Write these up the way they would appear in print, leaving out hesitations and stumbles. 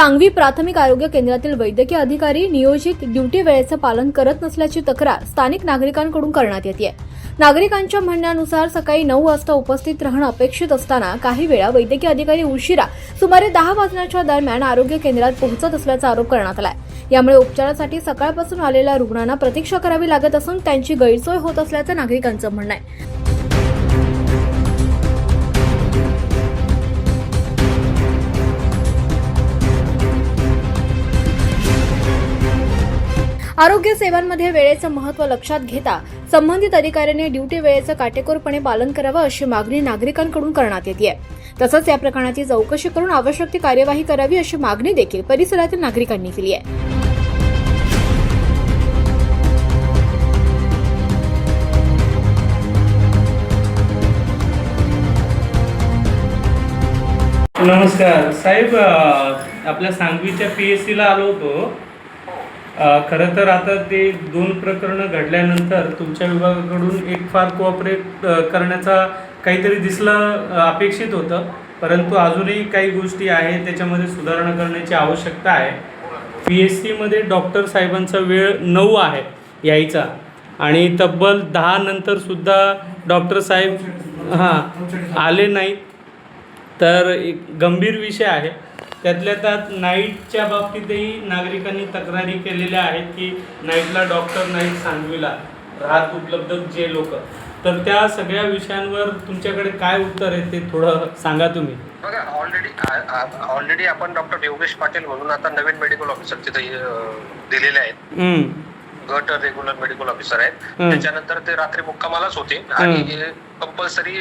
सांगवी प्राथमिक आरोग्य केंद्रातील वैद्यकीय अधिकारी नियोजित ड्युटी वेळेचं पालन करत नसल्याची तक्रार स्थानिक नागरिकांकडून करण्यात येते। नागरिकांच्या म्हणण्यानुसार सकाळी 9 वाजता उपस्थित राहणं अपेक्षित असताना काही वेळा वैद्यकीय अधिकारी उशिरा सुमारे 10 वाजण्याच्या दरम्यान आरोग्य केंद्रात पोहोचत असल्याचा आरोप करण्यात आलाय। यामुळे उपचारासाठी सकाळपासून आलेल्या रुग्णांना प्रतीक्षा करावी लागत असून त्यांची गैरसोय होत असल्याचं नागरिकांचं म्हणणं आहे। आरोग्य सेवांमध्ये वेळेचं महत्त्व लक्षात घेता संबंधित अधिकाऱ्यांनी ड्युटी वेळेचं काटेकोरपणे पालन करावं अशी मागणी नागरिकांकडून करण्यात येते। तसंच या प्रकरणाची चौकशी करून आवश्यक ती कार्यवाही करावी अशी मागणी देखील परिसरातील नागरिकांनी केली आहे। नमस्कार साहेब, आपल्या सांगवीच्या PSCला आलो होतो। खरं तर आता ते 2 प्रकरणं घडल्यानंतर तुमच्या विभागाकडून एक फार कोऑपरेट करण्याचा काहीतरी दिसलं अपेक्षित होतं, परंतु अजूनही काही गोष्टी आहेत त्याच्यामध्ये सुधारणा करण्याची आवश्यकता आहे। PSCमध्ये डॉक्टर साहेबांचा वेळ 9 आहे यायचा आणि तब्बल 10 नंतर सुद्धा डॉक्टर साहेब आले नाहीत, तर एक गंभीर विषय आहे। त्यातल्या त्यात नाईटच्या बाबतीतही नागरिकांनी तक्रारी केलेल्या आहेत की नाईटला डॉक्टर नाईट सांगवीला राहत उपलब्ध जे लोक, तर त्या सगळ्या विषयांवर तुमच्याकडे काय उत्तर आहे ते थोडं सांगा तुम्ही। बघा, ऑलरेडी आपण डॉक्टर योगेश पाटील म्हणून आता नवीन मेडिकल ऑफिसर तिथे दिलेले आहेत। गट रेग्युलर मेडिकल ऑफिसर आहेत। त्याच्यानंतर ते रात्री मुक्कामालाच होते आणि कंपल्सरी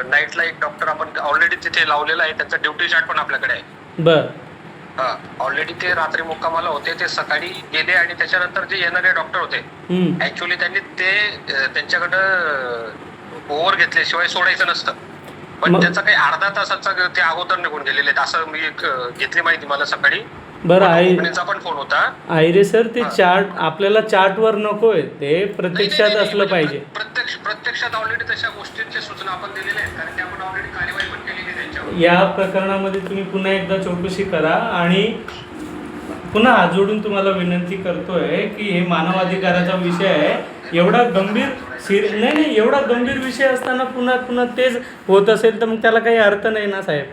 नाईटला एक डॉक्टर आपण ऑलरेडी तिथे लावलेला आहे, त्यांचा ड्युटी चार्ट पण आपल्याकडे आहे। ऑलरेडी ते रात्री मुक्कामाला होते, ते सकाळी गेले आणि त्याच्यानंतर जे येणारे डॉक्टर होते ऍक्च्युअली त्यांनी ते त्यांच्याकडं ओव्हर घेतल्याशिवाय सोडायचं नसतं, पण त्याचा काही अर्धा तासाचा ते अगोदर निघून गेलेले आहेत असं मी घेतली माहिती मला सकाळी। बरं, पण फोन होता आयरे सर, ते चार्ट आपल्याला चार्टवर नकोय, ते प्रत्यक्षात असलं पाहिजे। प्रत्यक्षात ऑलरेडी तशा गोष्टींच्या सूचना आपण दिलेल्या आहेत, कारण की आपण ऑलरेडी कार्यवाही पण केलेली आहे त्यांच्यावर। या प्रकरणामध्ये तुम्ही पुन्हा एकदा चौकशी करा आणि पुन्हा हात जोडून तुम्हाला विनंती करतोय की हे मानवाधिकाराचा विषय आहे, एवढा गंभीर नाही एवढा गंभीर विषय असताना पुन्हा तेच होत असेल तर मग त्याला काही अर्थ नाही ना साहेब।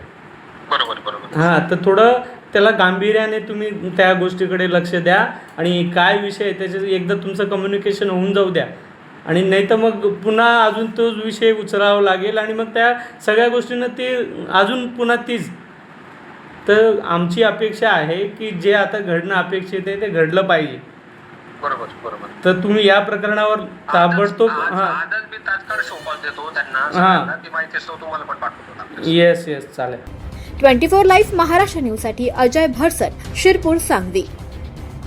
बरोबर। हां, तर थोडं त्याला गांभीर्याने तुम्ही त्या गोष्टीकडे लक्ष द्या आणि काय विषय आहे त्याचं एकदा तुमचं कम्युनिकेशन होऊन जाऊ द्या, आणि नाही तर मग पुन्हा अजून तोच विषय उचलावा लागेल आणि मग त्या सगळ्या गोष्टींना ते अजून पुन्हा तीच। तर आमची अपेक्षा आहे की जे आता घडणं अपेक्षित आहे ते घडलं पाहिजे। बरोबर। तर तुम्ही या प्रकरणावर ताबडतोब आजच मी तात्काळ शोकॉल देतो त्यांना, ती माहिती असतो तुम्हाला पण पाठवतो। येस चालेल। 24 लाईव्ह महाराष्ट्र न्यूजसाठी अजय भरसट, शिरपूर, सांगवी।